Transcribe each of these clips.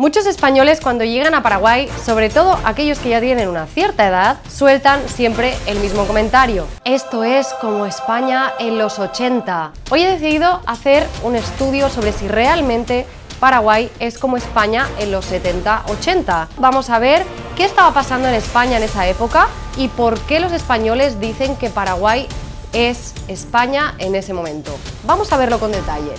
Muchos españoles cuando llegan a Paraguay, sobre todo aquellos que ya tienen una cierta edad, sueltan siempre el mismo comentario. Esto es como España en los 80. Hoy he decidido hacer un estudio sobre si realmente Paraguay es como España en los 70-80. Vamos a ver qué estaba pasando en España en esa época y por qué los españoles dicen que Paraguay es España en ese momento. Vamos a verlo con detalle.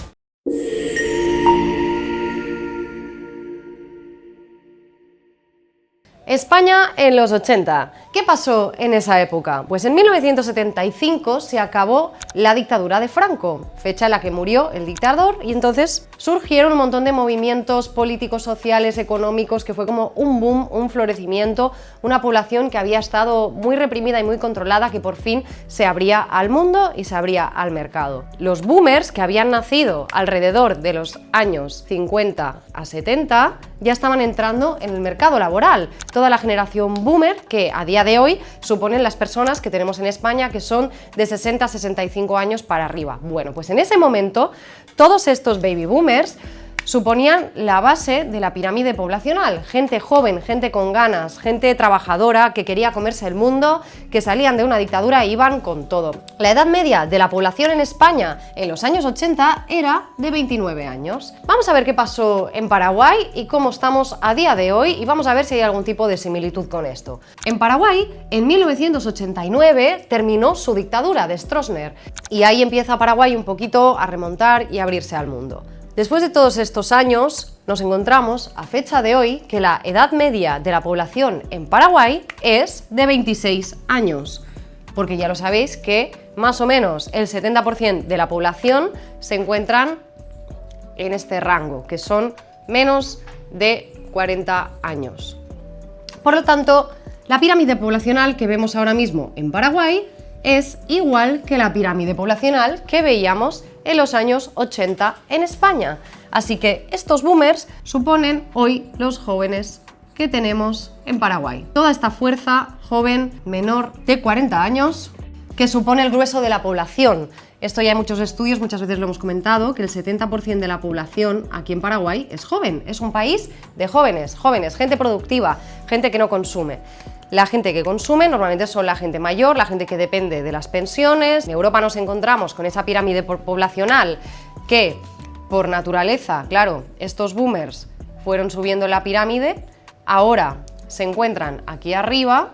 España en los 80. ¿Qué pasó en esa época? Pues en 1975 se acabó la dictadura de Franco, fecha en la que murió el dictador, y entonces surgieron un montón de movimientos políticos, sociales, económicos, que fue como un boom, un florecimiento, una población que había estado muy reprimida y muy controlada, que por fin se abría al mundo y se abría al mercado. Los boomers, que habían nacido alrededor de los años 50 a 70, ya estaban entrando en el mercado laboral. Toda la generación boomer, que a día de hoy suponen las personas que tenemos en España, que son de 60 a 65 años para arriba. Bueno, pues en ese momento todos estos baby boomers suponían la base de la pirámide poblacional. Gente joven, gente con ganas, gente trabajadora que quería comerse el mundo, que salían de una dictadura e iban con todo. La edad media de la población en España en los años 80 era de 29 años. Vamos a ver qué pasó en Paraguay y cómo estamos a día de hoy, y vamos a ver si hay algún tipo de similitud con esto. En Paraguay, en 1989, terminó su dictadura de Stroessner, y ahí empieza Paraguay un poquito a remontar y a abrirse al mundo. Después de todos estos años, nos encontramos a fecha de hoy que la edad media de la población en Paraguay es de 26 años, porque ya lo sabéis que más o menos el 70% de la población se encuentran en este rango, que son menos de 40 años. Por lo tanto, la pirámide poblacional que vemos ahora mismo en Paraguay es igual que la pirámide poblacional que veíamos en los años 80 en España. Así que estos boomers suponen hoy los jóvenes que tenemos en Paraguay. Toda esta fuerza joven menor de 40 años que supone el grueso de la población. Esto ya hay muchos estudios, muchas veces lo hemos comentado, que el 70% de la población aquí en Paraguay es joven. Es un país de jóvenes, gente productiva, gente que no consume. La gente que consume normalmente son la gente mayor, la gente que depende de las pensiones. En Europa nos encontramos con esa pirámide poblacional que, por naturaleza, claro, estos boomers fueron subiendo la pirámide, ahora se encuentran aquí arriba,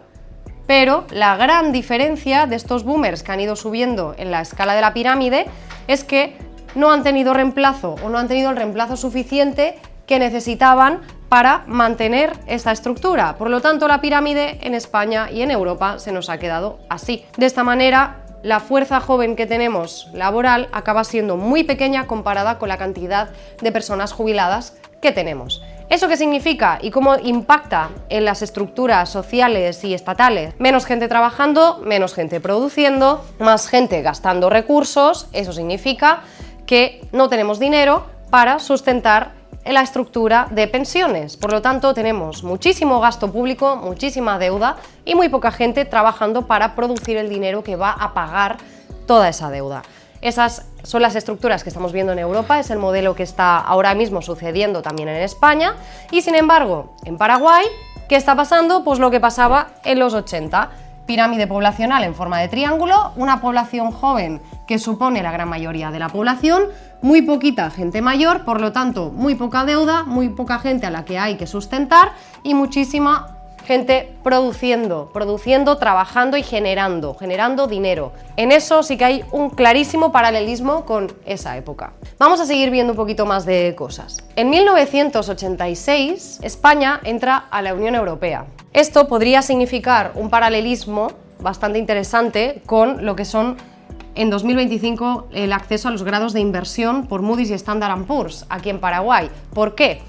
pero la gran diferencia de estos boomers que han ido subiendo en la escala de la pirámide es que no han tenido reemplazo o no han tenido el reemplazo suficiente que necesitaban para mantener esta estructura. Por lo tanto, la pirámide en España y en Europa se nos ha quedado así. De esta manera, la fuerza joven que tenemos laboral acaba siendo muy pequeña comparada con la cantidad de personas jubiladas que tenemos. ¿Eso qué significa y cómo impacta en las estructuras sociales y estatales? Menos gente trabajando, menos gente produciendo, más gente gastando recursos. Eso significa que no tenemos dinero para sustentar la estructura de pensiones. Por lo tanto, tenemos muchísimo gasto público, muchísima deuda y muy poca gente trabajando para producir el dinero que va a pagar toda esa deuda. Esas son las estructuras que estamos viendo en Europa, es el modelo que está ahora mismo sucediendo también en España, y sin embargo, en Paraguay, ¿qué está pasando? Pues lo que pasaba en los 80. Pirámide poblacional en forma de triángulo, una población joven que supone la gran mayoría de la población, muy poquita gente mayor, por lo tanto muy poca deuda, muy poca gente a la que hay que sustentar y muchísima gente produciendo, trabajando y generando dinero. En eso sí que hay un clarísimo paralelismo con esa época. Vamos a seguir viendo un poquito más de cosas. En 1986, España entra a la Unión Europea. Esto podría significar un paralelismo bastante interesante con lo que son en 2025 el acceso a los grados de inversión por Moody's y Standard & Poor's aquí en Paraguay. ¿Por qué?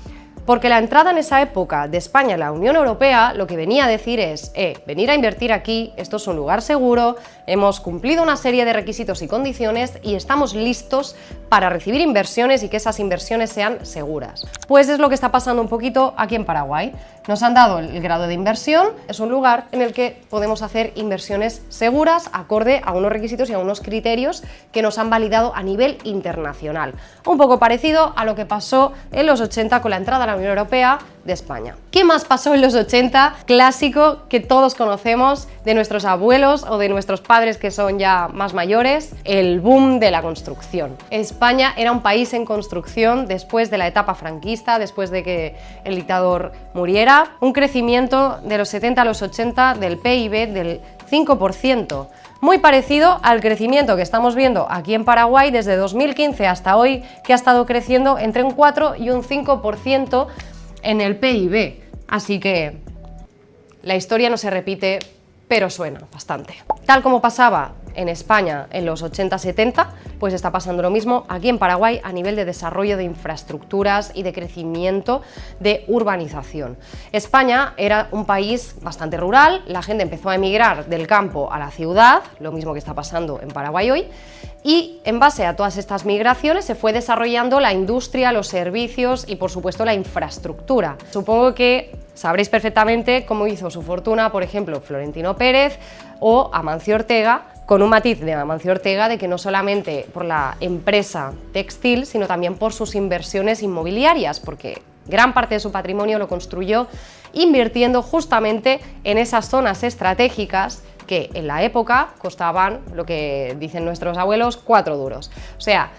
Porque la entrada en esa época de España en la Unión Europea lo que venía a decir es venir a invertir aquí, esto es un lugar seguro, hemos cumplido una serie de requisitos y condiciones y estamos listos para recibir inversiones y que esas inversiones sean seguras. Pues es lo que está pasando un poquito aquí en Paraguay. Nos han dado el grado de inversión, es un lugar en el que podemos hacer inversiones seguras acorde a unos requisitos y a unos criterios que nos han validado a nivel internacional. Un poco parecido a lo que pasó en los 80 con la entrada a la Unión Europea de España. ¿Qué más pasó en los 80? Clásico que todos conocemos de nuestros abuelos o de nuestros padres que son ya más mayores, el boom de la construcción. España era un país en construcción después de la etapa franquista, después de que el dictador muriera, un crecimiento de los 70 a los 80 del PIB del 5%. Muy parecido al crecimiento que estamos viendo aquí en Paraguay desde 2015 hasta hoy, que ha estado creciendo entre un 4 y un 5% en el PIB. Así que la historia no se repite, pero suena bastante. Tal como pasaba en España en los 80-70, pues está pasando lo mismo aquí en Paraguay a nivel de desarrollo de infraestructuras y de crecimiento de urbanización. España era un país bastante rural, la gente empezó a emigrar del campo a la ciudad, lo mismo que está pasando en Paraguay hoy, y en base a todas estas migraciones se fue desarrollando la industria, los servicios y por supuesto la infraestructura. Supongo que sabréis perfectamente cómo hizo su fortuna, por ejemplo, Florentino Pérez o Amancio Ortega, con un matiz de Amancio Ortega de que no solamente por la empresa textil, sino también por sus inversiones inmobiliarias, porque gran parte de su patrimonio lo construyó invirtiendo justamente en esas zonas estratégicas que en la época costaban, lo que dicen nuestros abuelos, 4 duros. O sea,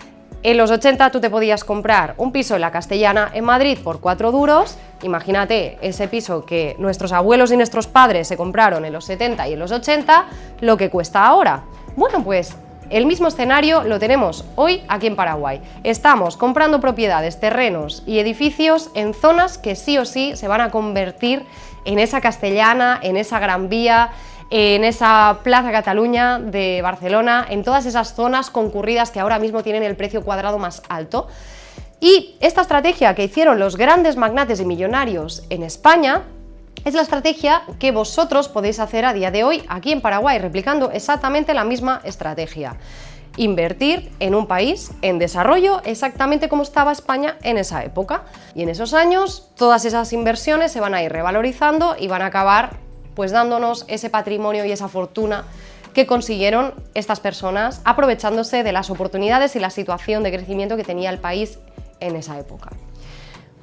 en los 80 tú te podías comprar un piso en la Castellana en Madrid por 4 duros, imagínate ese piso que nuestros abuelos y nuestros padres se compraron en los 70 y en los 80, lo que cuesta ahora. Bueno, pues el mismo escenario lo tenemos hoy aquí en Paraguay. Estamos comprando propiedades, terrenos y edificios en zonas que sí o sí se van a convertir en esa Castellana, en esa Gran Vía, en esa Plaza Cataluña de Barcelona, en todas esas zonas concurridas que ahora mismo tienen el precio cuadrado más alto. Y esta estrategia que hicieron los grandes magnates y millonarios en España es la estrategia que vosotros podéis hacer a día de hoy aquí en Paraguay, replicando exactamente la misma estrategia. Invertir en un país en desarrollo exactamente como estaba España en esa época. Y en esos años todas esas inversiones se van a ir revalorizando y van a acabar pues dándonos ese patrimonio y esa fortuna que consiguieron estas personas aprovechándose de las oportunidades y la situación de crecimiento que tenía el país en esa época.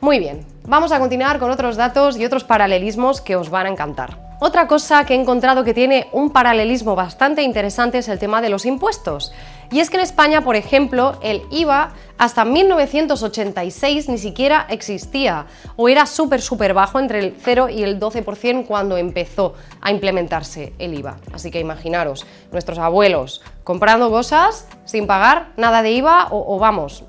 Muy bien, vamos a continuar con otros datos y otros paralelismos que os van a encantar. Otra cosa que he encontrado que tiene un paralelismo bastante interesante es el tema de los impuestos. Y es que en España, por ejemplo, el IVA hasta 1986 ni siquiera existía o era súper bajo, entre el 0 y el 12% cuando empezó a implementarse el IVA. Así que imaginaros, nuestros abuelos comprando cosas sin pagar nada de IVA o vamos,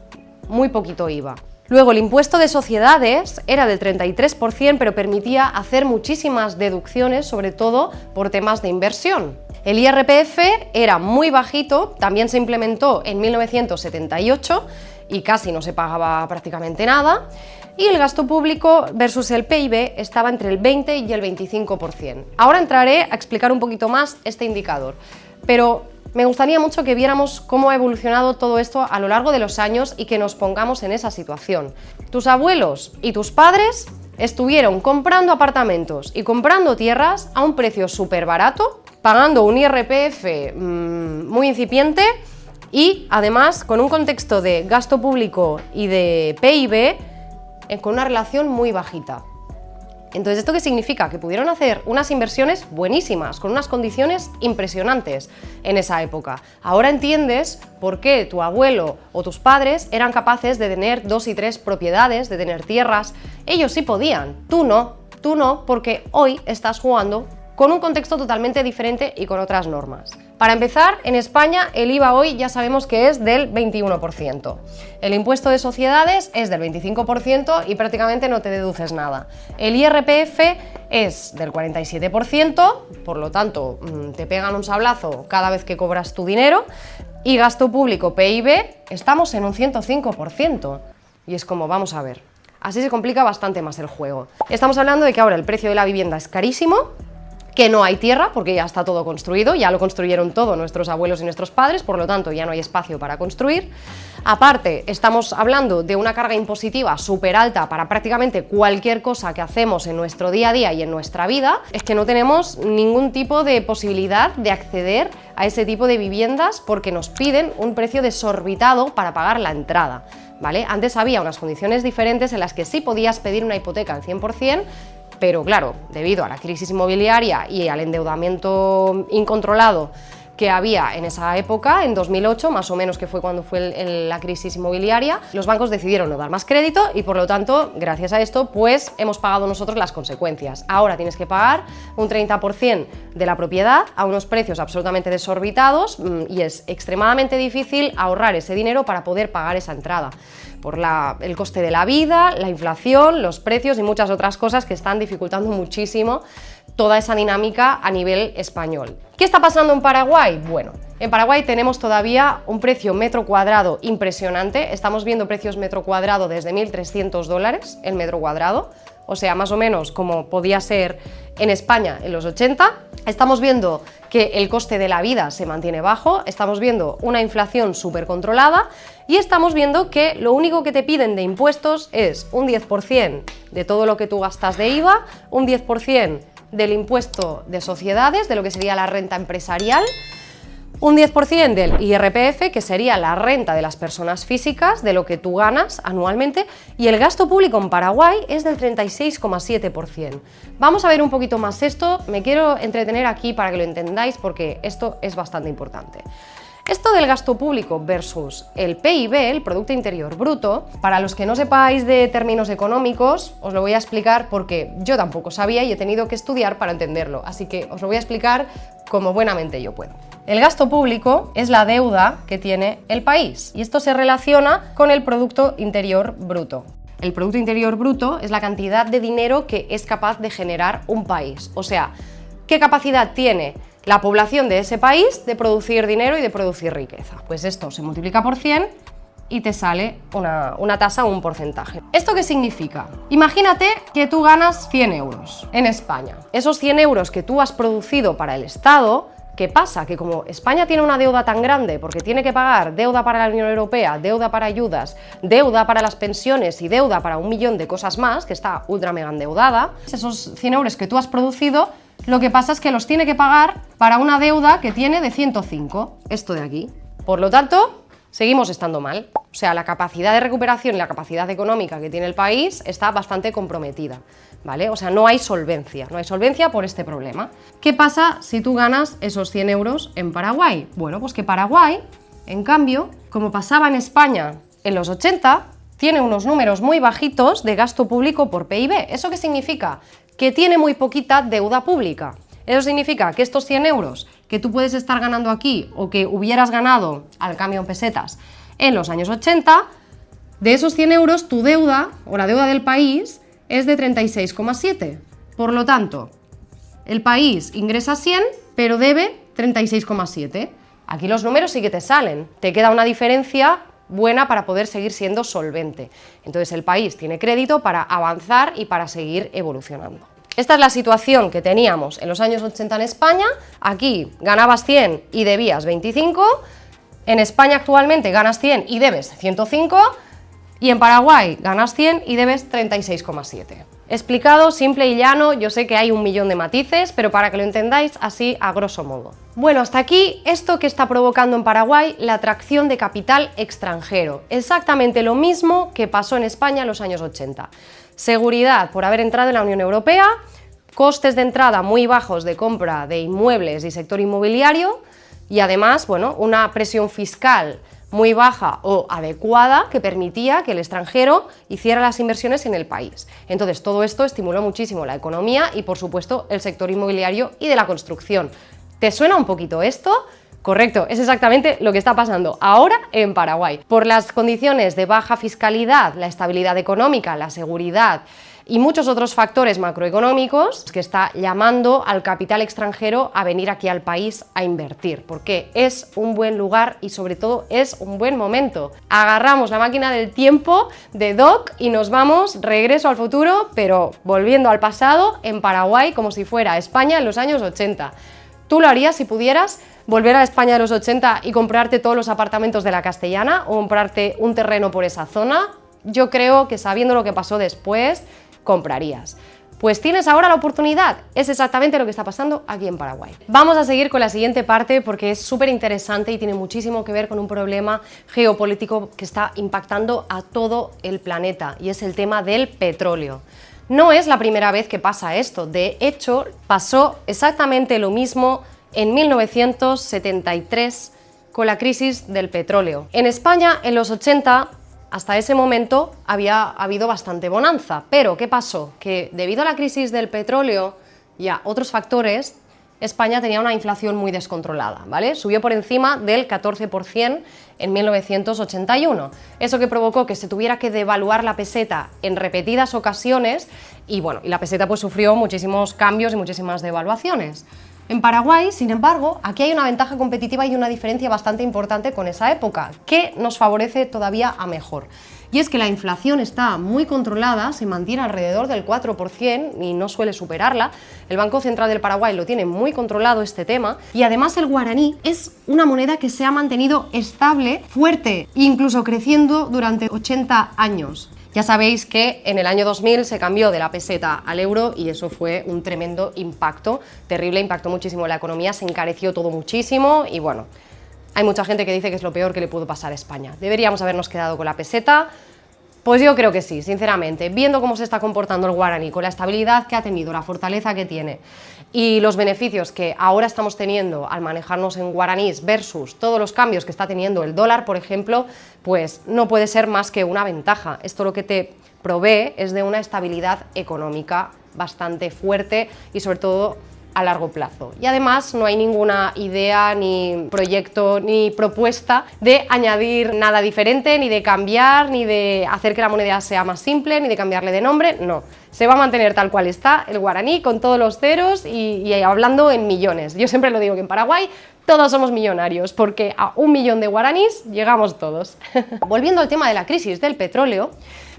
muy poquito IVA. Luego, el impuesto de sociedades era del 33%, pero permitía hacer muchísimas deducciones, sobre todo por temas de inversión. El IRPF era muy bajito, también se implementó en 1978 y casi no se pagaba prácticamente nada. Y el gasto público versus el PIB estaba entre el 20 y el 25%. Ahora entraré a explicar un poquito más este indicador, pero me gustaría mucho que viéramos cómo ha evolucionado todo esto a lo largo de los años y que nos pongamos en esa situación. Tus abuelos y tus padres estuvieron comprando apartamentos y comprando tierras a un precio súper barato, pagando un IRPF muy incipiente y además con un contexto de gasto público y de PIB con una relación muy bajita. Entonces, ¿esto qué significa? Que pudieron hacer unas inversiones buenísimas, con unas condiciones impresionantes en esa época. Ahora entiendes por qué tu abuelo o tus padres eran capaces de tener 2 y 3 propiedades, de tener tierras. Ellos sí podían, tú no, porque hoy estás jugando con un contexto totalmente diferente y con otras normas. Para empezar, en España el IVA hoy ya sabemos que es del 21%. El impuesto de sociedades es del 25% y prácticamente no te deduces nada. El IRPF es del 47%, por lo tanto te pegan un sablazo cada vez que cobras tu dinero. Y gasto público, PIB, estamos en un 105%. Y es como, vamos a ver, así se complica bastante más el juego. Estamos hablando de que ahora el precio de la vivienda es carísimo, que no hay tierra porque ya está todo construido, ya lo construyeron todo nuestros abuelos y nuestros padres, por lo tanto ya no hay espacio para construir. Aparte, estamos hablando de una carga impositiva súper alta para prácticamente cualquier cosa que hacemos en nuestro día a día y en nuestra vida. Es que no tenemos ningún tipo de posibilidad de acceder a ese tipo de viviendas porque nos piden un precio desorbitado para pagar la entrada, ¿vale? Antes había unas condiciones diferentes en las que sí podías pedir una hipoteca al 100%, pero claro, debido a la crisis inmobiliaria y al endeudamiento incontrolado que había en esa época, en 2008, más o menos, que fue cuando fue la crisis inmobiliaria, los bancos decidieron no dar más crédito y por lo tanto, gracias a esto, pues hemos pagado nosotros las consecuencias. Ahora tienes que pagar un 30% de la propiedad a unos precios absolutamente desorbitados y es extremadamente difícil ahorrar ese dinero para poder pagar esa entrada, por el coste de la vida, la inflación, los precios y muchas otras cosas que están dificultando muchísimo toda esa dinámica a nivel español. ¿Qué está pasando en Paraguay? Bueno, en Paraguay tenemos todavía un precio metro cuadrado impresionante. Estamos viendo precios metro cuadrado desde $1.300 el metro cuadrado, o sea, más o menos como podía ser en España en los 80. Estamos viendo que el coste de la vida se mantiene bajo, estamos viendo una inflación súper controlada y estamos viendo que lo único que te piden de impuestos es un 10% de todo lo que tú gastas de IVA, un 10% del impuesto de sociedades, de lo que sería la renta empresarial, un 10% del IRPF, que sería la renta de las personas físicas, de lo que tú ganas anualmente, y el gasto público en Paraguay es del 36,7%. Vamos a ver un poquito más esto, me quiero entretener aquí para que lo entendáis porque esto es bastante importante. Esto del gasto público versus el PIB, el Producto Interior Bruto, para los que no sepáis de términos económicos, os lo voy a explicar porque yo tampoco sabía y he tenido que estudiar para entenderlo, así que os lo voy a explicar como buenamente yo puedo. El gasto público es la deuda que tiene el país y esto se relaciona con el Producto Interior Bruto. El Producto Interior Bruto es la cantidad de dinero que es capaz de generar un país, o sea, ¿qué capacidad tiene la población de ese país de producir dinero y de producir riqueza? Pues esto se multiplica por 100 y te sale una tasa o un porcentaje. ¿Esto qué significa? Imagínate que tú ganas 100 euros en España. Esos 100 euros que tú has producido para el Estado, ¿qué pasa? Que como España tiene una deuda tan grande porque tiene que pagar deuda para la Unión Europea, deuda para ayudas, deuda para las pensiones y deuda para un millón de cosas más, que está ultra mega endeudada, esos 100 euros que tú has producido, lo que pasa es que los tiene que pagar para una deuda que tiene de 105, esto de aquí. Por lo tanto, seguimos estando mal. O sea, la capacidad de recuperación y la capacidad económica que tiene el país está bastante comprometida, ¿vale? O sea, no hay solvencia por este problema. ¿Qué pasa si tú ganas esos 100 euros en Paraguay? Bueno, pues que Paraguay, en cambio, como pasaba en España en los 80, tiene unos números muy bajitos de gasto público por PIB. ¿Eso qué significa? Que tiene muy poquita deuda pública. Eso significa que estos 100 euros que tú puedes estar ganando aquí o que hubieras ganado al cambio en pesetas en los años 80, de esos 100 euros tu deuda o la deuda del país es de 36,7. Por lo tanto, el país ingresa 100 pero debe 36,7. Aquí los números sí que te salen, te queda una diferencia buena para poder seguir siendo solvente. Entonces el país tiene crédito para avanzar y para seguir evolucionando. Esta es la situación que teníamos en los años 80 en España. Aquí ganabas 100 y debías 25, en España actualmente ganas 100 y debes 105 y en Paraguay ganas 100 y debes 36,7. Explicado, simple y llano, yo sé que hay un millón de matices, pero para que lo entendáis así a grosso modo. Bueno, hasta aquí esto que está provocando en Paraguay la atracción de capital extranjero. Exactamente lo mismo que pasó en España en los años 80. Seguridad por haber entrado en la Unión Europea, costes de entrada muy bajos de compra de inmuebles y sector inmobiliario y además, bueno, una presión fiscal muy baja o adecuada que permitía que el extranjero hiciera las inversiones en el país. Entonces todo esto estimuló muchísimo la economía y por supuesto el sector inmobiliario y de la construcción. ¿Te suena un poquito esto? Correcto, es exactamente lo que está pasando ahora en Paraguay. Por las condiciones de baja fiscalidad, la estabilidad económica, la seguridad y muchos otros factores macroeconómicos que está llamando al capital extranjero a venir aquí al país a invertir, porque es un buen lugar y sobre todo es un buen momento. Agarramos la máquina del tiempo de Doc y nos vamos regreso al futuro, pero volviendo al pasado en Paraguay como si fuera España en los años 80. ¿Tú lo harías si pudieras? volver a España de los 80 y comprarte todos los apartamentos de la Castellana o comprarte un terreno por esa zona? Yo creo que sabiendo lo que pasó después, comprarías. Pues tienes ahora la oportunidad, es exactamente lo que está pasando aquí en Paraguay. Vamos a seguir con la siguiente parte porque es súper interesante y tiene muchísimo que ver con un problema geopolítico que está impactando a todo el planeta y es el tema del petróleo. No es la primera vez que pasa esto, de hecho pasó exactamente lo mismo en 1973 con la crisis del petróleo. En España, en los 80, hasta ese momento había habido bastante bonanza, pero ¿qué pasó? Que debido a la crisis del petróleo y a otros factores, España tenía una inflación muy descontrolada, ¿vale? Subió por encima del 14% en 1981. Eso que provocó que se tuviera que devaluar la peseta en repetidas ocasiones y bueno, y la peseta pues sufrió muchísimos cambios y muchísimas devaluaciones. En Paraguay, sin embargo, aquí hay una ventaja competitiva y una diferencia bastante importante con esa época, que nos favorece todavía a mejor. Y es que la inflación está muy controlada, se mantiene alrededor del 4% y no suele superarla. El Banco Central del Paraguay lo tiene muy controlado este tema y además el guaraní es una moneda que se ha mantenido estable, fuerte e incluso creciendo durante 80 años. Ya sabéis que en el año 2000 se cambió de la peseta al euro y eso fue un tremendo impacto, terrible, impactó muchísimo en la economía, se encareció todo muchísimo y bueno, hay mucha gente que dice que es lo peor que le pudo pasar a España. ¿Deberíamos habernos quedado con la peseta? Pues yo creo que sí, sinceramente, viendo cómo se está comportando el guaraní, con la estabilidad que ha tenido, la fortaleza que tiene y los beneficios que ahora estamos teniendo al manejarnos en guaraníes versus todos los cambios que está teniendo el dólar, por ejemplo, pues no puede ser más que una ventaja. Esto lo que te provee es de una estabilidad económica bastante fuerte y sobre todo a largo plazo. Y además no hay ninguna idea, ni proyecto, ni propuesta de añadir nada diferente, ni de cambiar, ni de hacer que la moneda sea más simple, ni de cambiarle de nombre, no. Se va a mantener tal cual está el guaraní, con todos los ceros y hablando en millones. Yo siempre lo digo que en Paraguay todos somos millonarios, porque a 1 millón de guaraníes llegamos todos. Volviendo al tema de la crisis del petróleo,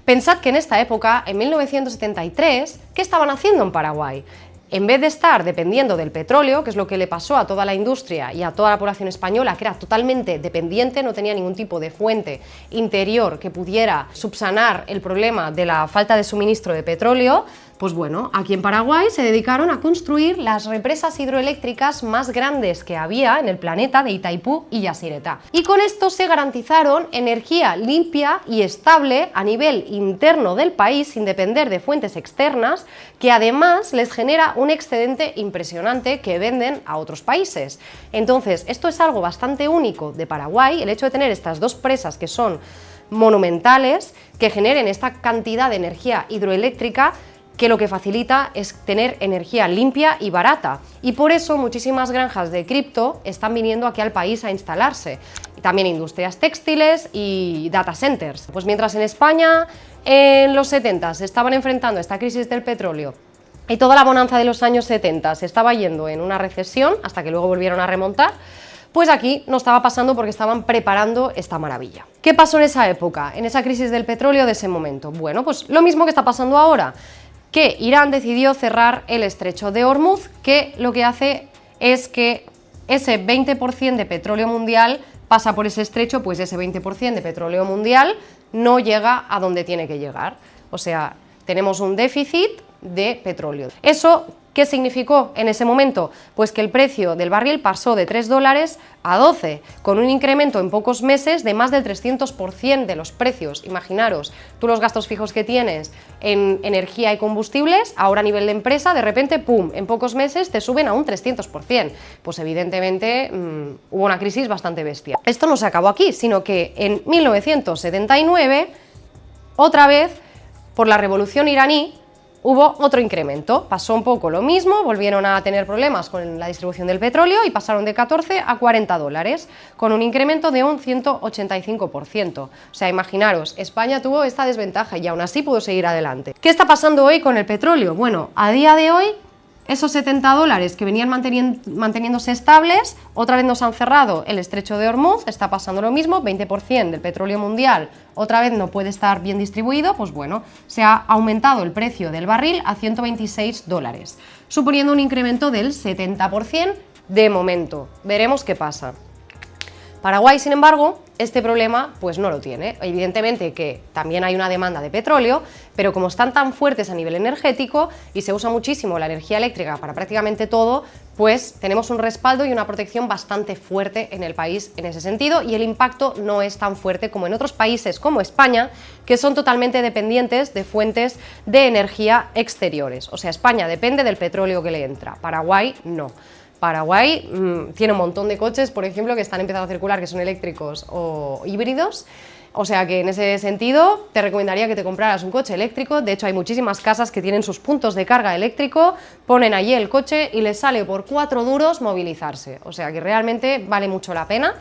pensad que en esta época, en 1973, ¿qué estaban haciendo en Paraguay? En vez de estar dependiendo del petróleo, que es lo que le pasó a toda la industria y a toda la población española, que era totalmente dependiente, no tenía ningún tipo de fuente interior que pudiera subsanar el problema de la falta de suministro de petróleo, pues bueno, aquí en Paraguay se dedicaron a construir las represas hidroeléctricas más grandes que había en el planeta de Itaipú y Yacyretá. Y con esto se garantizaron energía limpia y estable a nivel interno del país, sin depender de fuentes externas, que además les genera un excedente impresionante que venden a otros países. Entonces, esto es algo bastante único de Paraguay, el hecho de tener estas dos presas que son monumentales, que generen esta cantidad de energía hidroeléctrica, que lo que facilita es tener energía limpia y barata. Y por eso muchísimas granjas de cripto están viniendo aquí al país a instalarse. Y también industrias textiles y data centers. Pues mientras en España en los 70 se estaban enfrentando a esta crisis del petróleo y toda la bonanza de los años 70 se estaba yendo en una recesión hasta que luego volvieron a remontar, pues aquí no estaba pasando porque estaban preparando esta maravilla. ¿Qué pasó en esa época, en esa crisis del petróleo de ese momento? Bueno, pues lo mismo que está pasando ahora, que Irán decidió cerrar el estrecho de Hormuz, que lo que hace es que ese 20% de petróleo mundial pasa por ese estrecho, pues ese 20% de petróleo mundial no llega a donde tiene que llegar. O sea, tenemos un déficit de petróleo. ¿Eso qué significó en ese momento? Pues que el precio del barril pasó de $3 a 12, con un incremento en pocos meses de más del 300% de los precios. Imaginaros, tú los gastos fijos que tienes en energía y combustibles, ahora a nivel de empresa, de repente, ¡pum!, en pocos meses te suben a un 300%. Pues evidentemente hubo una crisis bastante bestia. Esto no se acabó aquí, sino que en 1979, otra vez, por la revolución iraní, hubo otro incremento, pasó un poco lo mismo, volvieron a tener problemas con la distribución del petróleo y pasaron de 14 a $40, con un incremento de un 185%. O sea, imaginaros, España tuvo esta desventaja y aún así pudo seguir adelante. ¿Qué está pasando hoy con el petróleo? Bueno, a día de hoy, esos $70 que venían manteniéndose estables, otra vez nos han cerrado el estrecho de Hormuz, está pasando lo mismo, 20% del petróleo mundial otra vez no puede estar bien distribuido, pues bueno, se ha aumentado el precio del barril a $126, suponiendo un incremento del 70% de momento. Veremos qué pasa. Paraguay, sin embargo, este problema pues no lo tiene. Evidentemente que también hay una demanda de petróleo, pero como están tan fuertes a nivel energético y se usa muchísimo la energía eléctrica para prácticamente todo, pues tenemos un respaldo y una protección bastante fuerte en el país en ese sentido, y el impacto no es tan fuerte como en otros países como España, que son totalmente dependientes de fuentes de energía exteriores. O sea, España depende del petróleo que le entra, Paraguay no. Paraguay tiene un montón de coches, por ejemplo, que están empezando a circular, que son eléctricos o híbridos. O sea que en ese sentido te recomendaría que te compraras un coche eléctrico. De hecho, hay muchísimas casas que tienen sus puntos de carga eléctrico, ponen allí el coche y les sale por 4 duros movilizarse. O sea que realmente vale mucho la pena.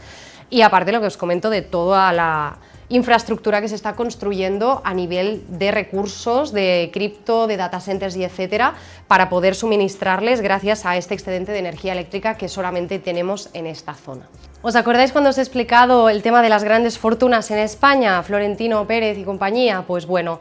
Y aparte lo que os comento de toda la infraestructura que se está construyendo a nivel de recursos, de cripto, de data centers y etcétera, para poder suministrarles gracias a este excedente de energía eléctrica que solamente tenemos en esta zona. ¿Os acordáis cuando os he explicado el tema de las grandes fortunas en España, Florentino Pérez y compañía? Pues bueno,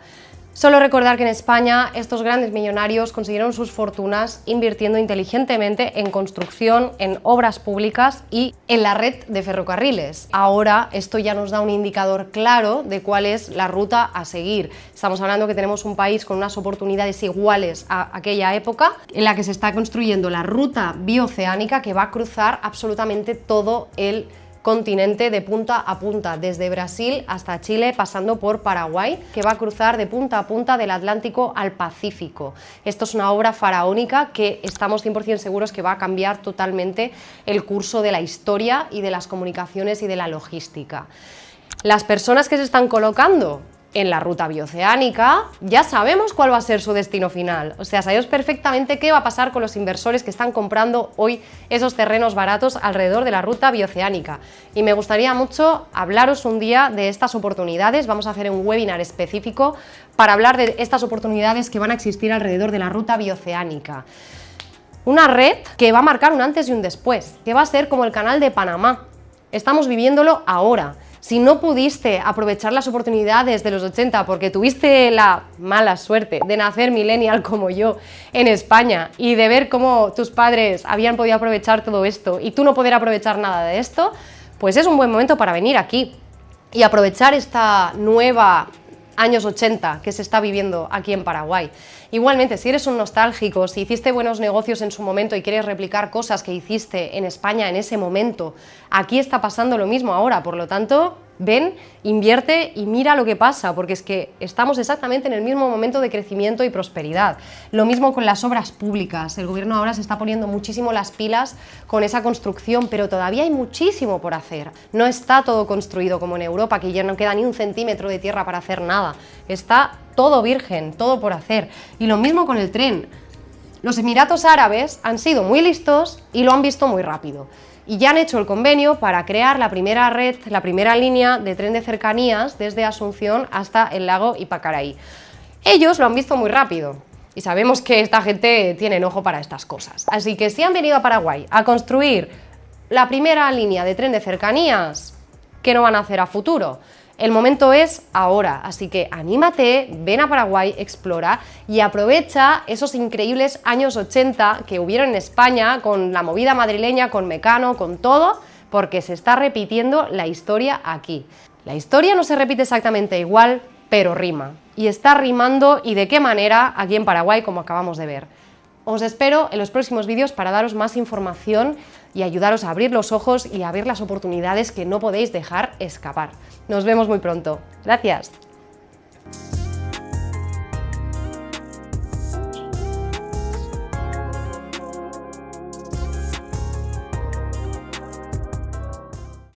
solo recordar que en España estos grandes millonarios consiguieron sus fortunas invirtiendo inteligentemente en construcción, en obras públicas y en la red de ferrocarriles. Ahora esto ya nos da un indicador claro de cuál es la ruta a seguir. Estamos hablando que tenemos un país con unas oportunidades iguales a aquella época, en la que se está construyendo la ruta bioceánica que va a cruzar absolutamente todo el continente de punta a punta, desde Brasil hasta Chile, pasando por Paraguay, que va a cruzar de punta a punta del Atlántico al Pacífico. Esto es una obra faraónica que estamos 100% seguros que va a cambiar totalmente el curso de la historia y de las comunicaciones y de la logística. Las personas que se están colocando en la ruta bioceánica, ya sabemos cuál va a ser su destino final. O sea, sabemos perfectamente qué va a pasar con los inversores que están comprando hoy esos terrenos baratos alrededor de la ruta bioceánica. Y me gustaría mucho hablaros un día de estas oportunidades. Vamos a hacer un webinar específico para hablar de estas oportunidades que van a existir alrededor de la ruta bioceánica. Una red que va a marcar un antes y un después, que va a ser como el canal de Panamá. Estamos viviéndolo ahora. Si no pudiste aprovechar las oportunidades de los 80 porque tuviste la mala suerte de nacer millennial como yo en España y de ver cómo tus padres habían podido aprovechar todo esto y tú no poder aprovechar nada de esto, pues es un buen momento para venir aquí y aprovechar esta nueva años 80 que se está viviendo aquí en Paraguay. Igualmente, si eres un nostálgico, si hiciste buenos negocios en su momento y quieres replicar cosas que hiciste en España en ese momento, aquí está pasando lo mismo ahora, por lo tanto, ven, invierte y mira lo que pasa, porque es que estamos exactamente en el mismo momento de crecimiento y prosperidad. Lo mismo con las obras públicas, el gobierno ahora se está poniendo muchísimo las pilas con esa construcción, pero todavía hay muchísimo por hacer. No está todo construido como en Europa, que ya no queda ni un centímetro de tierra para hacer nada. Está todo virgen, todo por hacer. Y lo mismo con el tren. Los Emiratos Árabes han sido muy listos y lo han visto muy rápido. Y ya han hecho el convenio para crear la primera red, la primera línea de tren de cercanías desde Asunción hasta el lago Ipacaraí. Ellos lo han visto muy rápido y sabemos que esta gente tiene ojo para estas cosas. Así que si han venido a Paraguay a construir la primera línea de tren de cercanías, ¿qué no van a hacer a futuro? El momento es ahora, así que anímate, ven a Paraguay, explora y aprovecha esos increíbles años 80 que hubieron en España con la movida madrileña, con Mecano, con todo, porque se está repitiendo la historia aquí. La historia no se repite exactamente igual, pero rima. Y está rimando, y de qué manera, aquí en Paraguay, como acabamos de ver. Os espero en los próximos vídeos para daros más información y ayudaros a abrir los ojos y a ver las oportunidades que no podéis dejar escapar. Nos vemos muy pronto. Gracias.